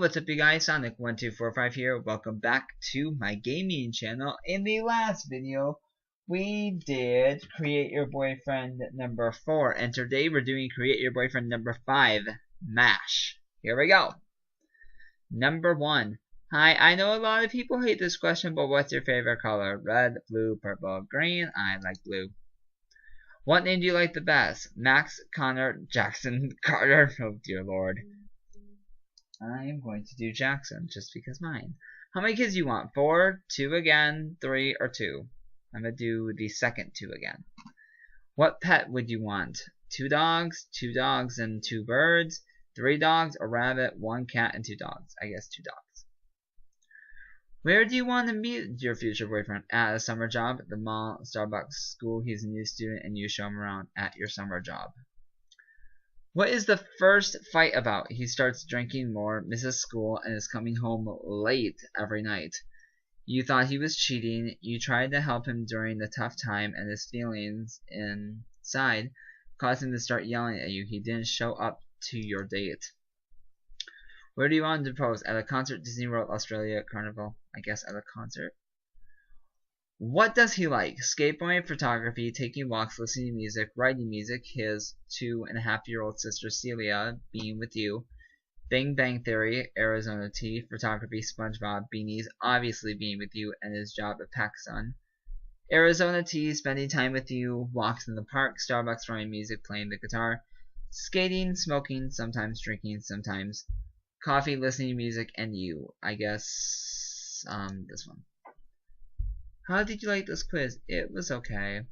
what's up you guys, Sonic1245 here. Welcome back to my gaming channel. In the last video, we did Create Your Boyfriend number 4, and today we're doing Create Your Boyfriend number 5, M.A.S.H. Here we go. Number 1. Hi, I know a lot of people hate this question, but what's your favorite color? Red, blue, purple, green? I like blue. What name do you like the best? Max, Connor, Jackson, Carter? Oh dear lord. I am going to do Jackson, just because mine. How many kids do you want? 4, 2 again, 3, or 2? I'm going to do the second 2 again. What pet would you want? 2 dogs and 2 birds, 3 dogs, a rabbit, 1 cat, and 2 dogs. I guess 2 dogs. Where do you want to meet your future boyfriend? At a summer job, the mall, Starbucks, school. He's a new student and you show him around at your summer job. What is the first fight about? He starts drinking more, misses school, and is coming home late every night. You thought he was cheating. You tried to help him during the tough time, and his feelings inside caused him to start yelling at you. He didn't show up to your date. Where do you want to propose? At a concert, Disney World, Australia, Carnival. I guess at a concert. What does he like? Skateboarding, photography, taking walks, listening to music, writing music, his 2.5-year-old sister Celia, being with you, Big Bang Theory, Arizona tea, photography, SpongeBob, beanies, obviously being with you, and his job at PacSun. Arizona tea, spending time with you, walks in the park, Starbucks, writing music, playing the guitar, skating, smoking, sometimes drinking, sometimes coffee, listening to music, and you. I guess, this one. How did you like this quiz? It was okay.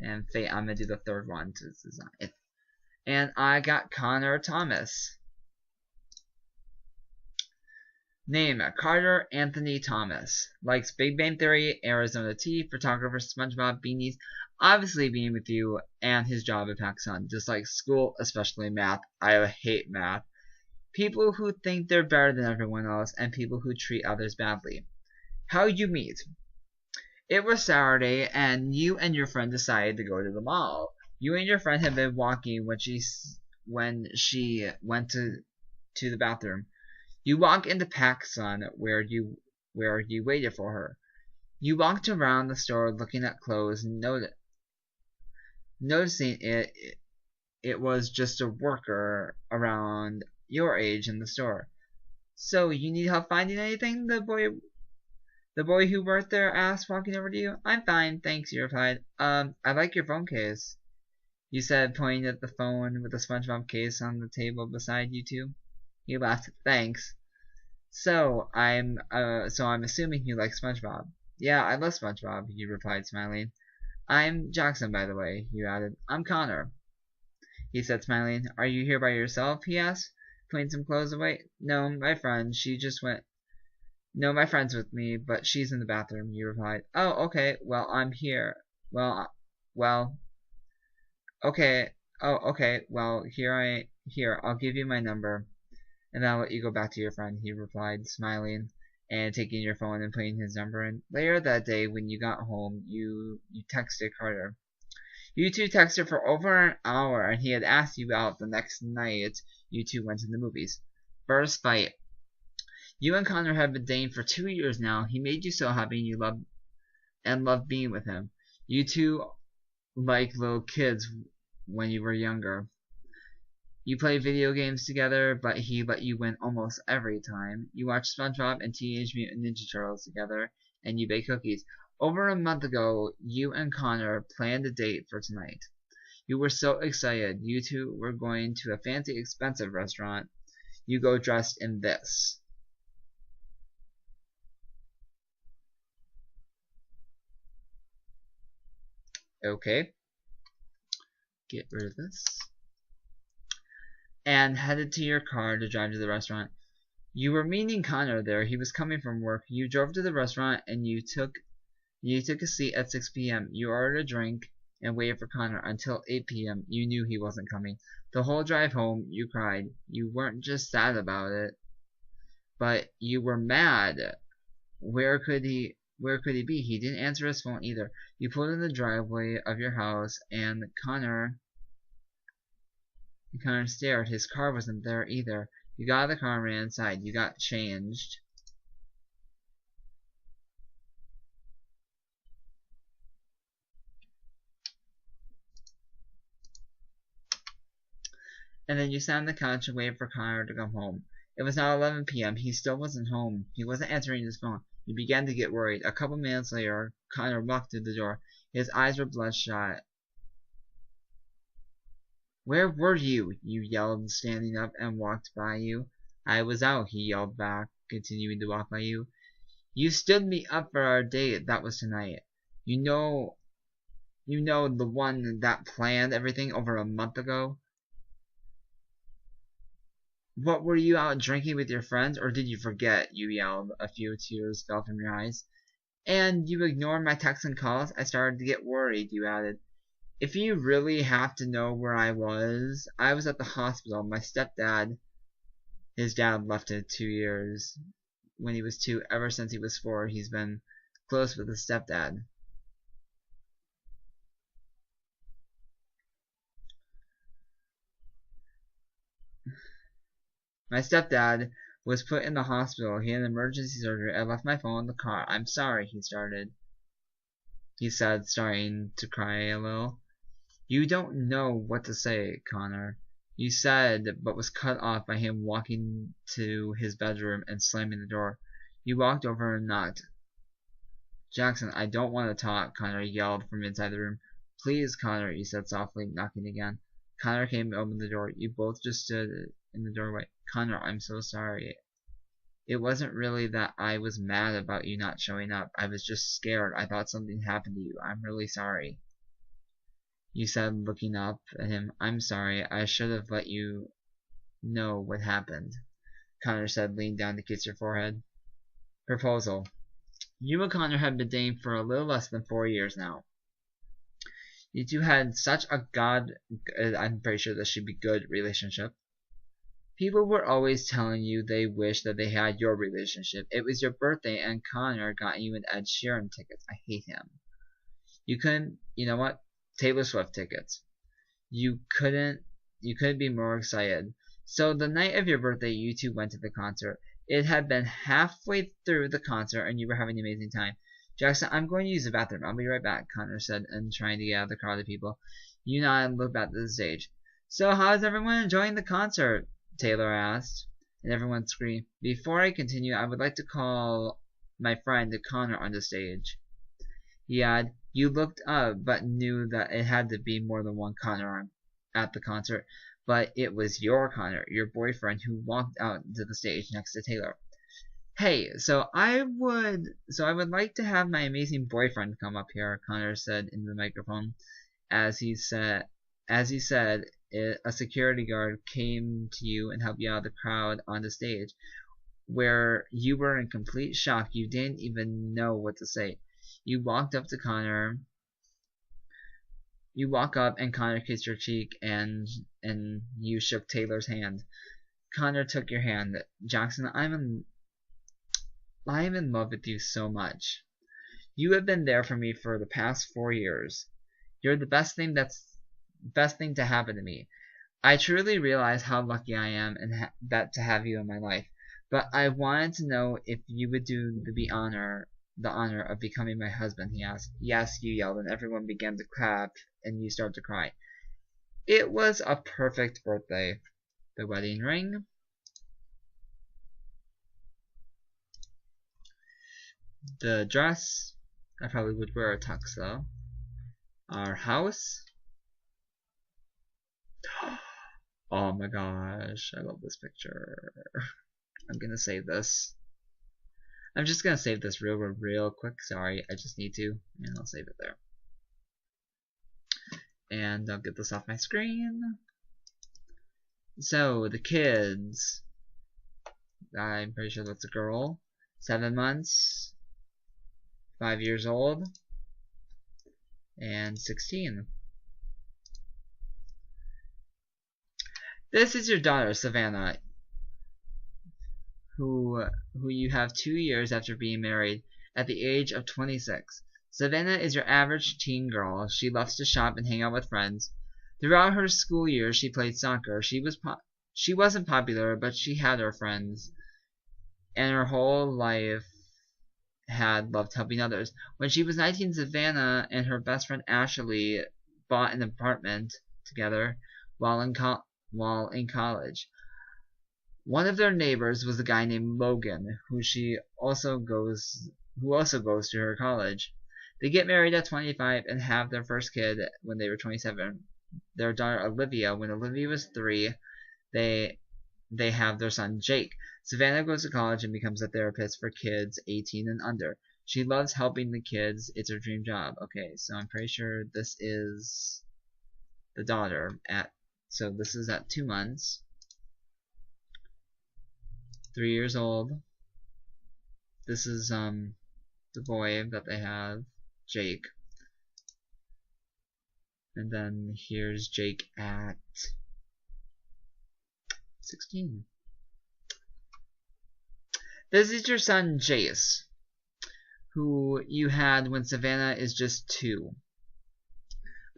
And Fate, I'm gonna do the third one. This is not it. And I got Connor Thomas. Name: Carter Anthony Thomas. Likes Big Bang Theory, Arizona tea, photographer, SpongeBob, beanies, obviously being with you, and his job at PacSun. Dislikes school, especially math. I hate math. People who think they're better than everyone else, and people who treat others badly. How'd you meet? It was Saturday, and you and your friend decided to go to the mall. You and your friend had been walking when she went to the bathroom. You walked into PacSun, where you waited for her. You walked around the store looking at clothes, noticing it was just a worker around your age in the store. So you need help finding anything? The boy who worked there asked, walking over to you. I'm fine, thanks, you replied. I like your phone case, you said, pointing at the phone with the SpongeBob case on the table beside you two. He laughed. Thanks. So I'm assuming you like SpongeBob. Yeah, I love SpongeBob, you replied, smiling. I'm Jackson, by the way, you added. I'm Connor, he said, smiling. Are you here by yourself? He asked, putting some clothes away. No, my friend. She just went. No, my friend's with me, but she's in the bathroom, you replied. Oh, okay. Well, I'm here. Okay. Oh, okay. Well, here, I'll give you my number, and I'll let you go back to your friend, he replied, smiling, and taking your phone and putting his number in. Later that day, when you got home, you texted Carter. You two texted for over an hour, and he had asked you out the next night you two went to the movies. First fight. You and Connor have been dating for 2 years now. He made you so happy and you loved being with him. You two like little kids when you were younger. You play video games together, but he let you win almost every time. You watch SpongeBob and Teenage Mutant Ninja Turtles together, and you bake cookies. Over a month ago, you and Connor planned a date for tonight. You were so excited. You two were going to a fancy, expensive restaurant. You go dressed in this. Okay. Get rid of this. And headed to your car to drive to the restaurant. You were meeting Connor there. He was coming from work. You drove to the restaurant and you took a seat at 6 p.m. You ordered a drink and waited for Connor until 8 p.m. You knew he wasn't coming. The whole drive home, you cried. You weren't just sad about it, but you were mad. Where could he be? He didn't answer his phone either. You pulled in the driveway of your house, and Connor stared. His car wasn't there either. You got out of the car and ran inside. You got changed. And then you sat on the couch and waited for Connor to come home. It was now 11 p.m. He still wasn't home. He wasn't answering his phone. You began to get worried. A couple minutes later, Connor walked through the door. His eyes were bloodshot. "Where were you?" you yelled, standing up and walked by you. "I was out," he yelled back, continuing to walk by you. "You stood me up for our date. That was tonight. You know, the one that planned everything over a month ago. What, were you out drinking with your friends, or did you forget?" you yelled. A few tears fell from your eyes. "And you ignored my texts and calls?" "I started to get worried," you added. "If you really have to know where I was at the hospital. My stepdad," his dad left it 2 years. When he was 2, ever since he was 4, he's been close with his stepdad. "My stepdad was put in the hospital. He had emergency surgery. I left my phone in the car. I'm sorry," he said, starting to cry a little. "You don't know what to say, Connor," you said, but was cut off by him walking to his bedroom and slamming the door. You walked over and knocked. "Jackson, I don't want to talk," Connor yelled from inside the room. "Please, Connor," you said softly, knocking again. Connor came and opened the door. You both just stood in the doorway. "Connor, I'm so sorry. It wasn't really that I was mad about you not showing up. I was just scared. I thought something happened to you. I'm really sorry," you said, looking up at him. "I'm sorry. I should have let you know what happened," Connor said, leaning down to kiss your forehead. Proposal. You and Connor have been dating for a little less than 4 years now. You two had such a I'm pretty sure this should be good relationship. People were always telling you they wish that they had your relationship. It was your birthday and Connor got you an Ed Sheeran tickets. I hate him. You know what? Taylor Swift tickets. You couldn't be more excited. So the night of your birthday, you two went to the concert. It had been halfway through the concert and you were having an amazing time. "Jackson, I'm going to use the bathroom. I'll be right back," Connor said, and trying to get out of the crowd of people. You nodded and looked back to the stage. "So how's everyone enjoying the concert?" Taylor asked, and everyone screamed. "Before I continue, I would like to call my friend Connor on the stage," he added. You looked up, but knew that it had to be more than one Connor at the concert. But it was your Connor, your boyfriend, who walked out to the stage next to Taylor. "Hey, so I would like to have my amazing boyfriend come up here," Connor said in the microphone. As he said it, a security guard came to you and helped you out of the crowd on the stage, where you were in complete shock. You didn't even know what to say. You walked up and Connor kissed your cheek and you shook Taylor's hand. Connor took your hand. "Jackson, I'm in love with you so much. You have been there for me for the past 4 years. You're the best thing to happen to me. I truly realize how lucky I am to have you in my life. But I wanted to know if you would do the honor of becoming my husband," he asked. "Yes," you yelled, and everyone began to clap, and you started to cry. It was a perfect birthday. The wedding ring. The dress. I probably would wear a tux though. Our house. Oh my gosh, I love this picture. I'm gonna save this. I'm just gonna save this real quick. Sorry, I just need to, and I'll save it there. And I'll get this off my screen. So the kids. I'm pretty sure that's a girl. 7 months, 5 years old, and 16. This is your daughter, Savannah, who you have 2 years after being married at the age of 26. Savannah is your average teen girl. She loves to shop and hang out with friends. Throughout her school years, she played soccer. She was She wasn't popular, but she had her friends, and her whole life had loved helping others. When she was 19, Savannah and her best friend Ashley bought an apartment together while in college. One of their neighbors was a guy named Logan, who also goes to her college. They get married at 25 and have their first kid when they were 27. Their daughter Olivia, when Olivia was 3, they have their son Jake. Savannah goes to college and becomes a therapist for kids 18 and under. She loves helping the kids. It's her dream job. Okay, so I'm pretty sure this is the daughter so this is at 2 months. 3 years old. This is the boy that they have, Jake. And then here's Jake at 16. This is your son Jace, who you had when Savannah is just 2.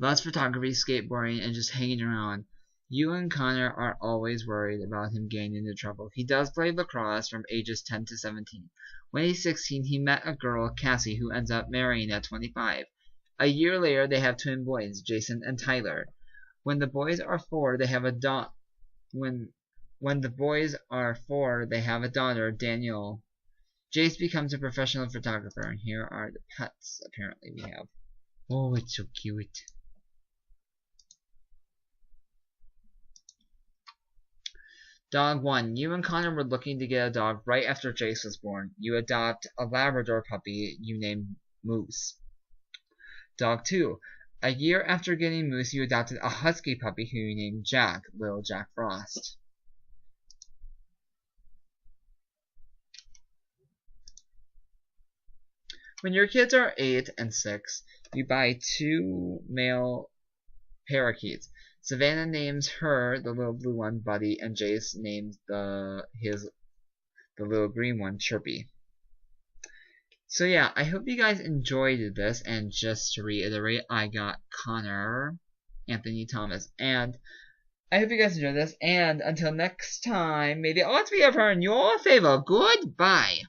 Loves photography, skateboarding, and just hanging around. You and Connor are always worried about him getting into trouble. He does play lacrosse from ages 10 to 17. When he's 16, he met a girl, Cassie, who ends up marrying at 25. A year later, they have twin boys, Jason and Tyler. When the boys are 4, they have a When the boys are 4, they have a daughter, Danielle. Jace becomes a professional photographer, and here are the pets apparently we have. Oh, it's so cute. Dog 1. You and Connor were looking to get a dog right after Jace was born. You adopt a Labrador puppy you named Moose. Dog 2. A year after getting Moose, you adopted a husky puppy who you named Jack, Little Jack Frost. When your kids are 8 and 6, you buy 2 male parakeets. Savannah names her, the little blue one, Buddy, and Jace names the little green one, Chirpy. So yeah, I hope you guys enjoyed this, and just to reiterate, I got Connor Anthony Thomas, and I hope you guys enjoyed this, and until next time, may the odds be ever in your favor. Goodbye!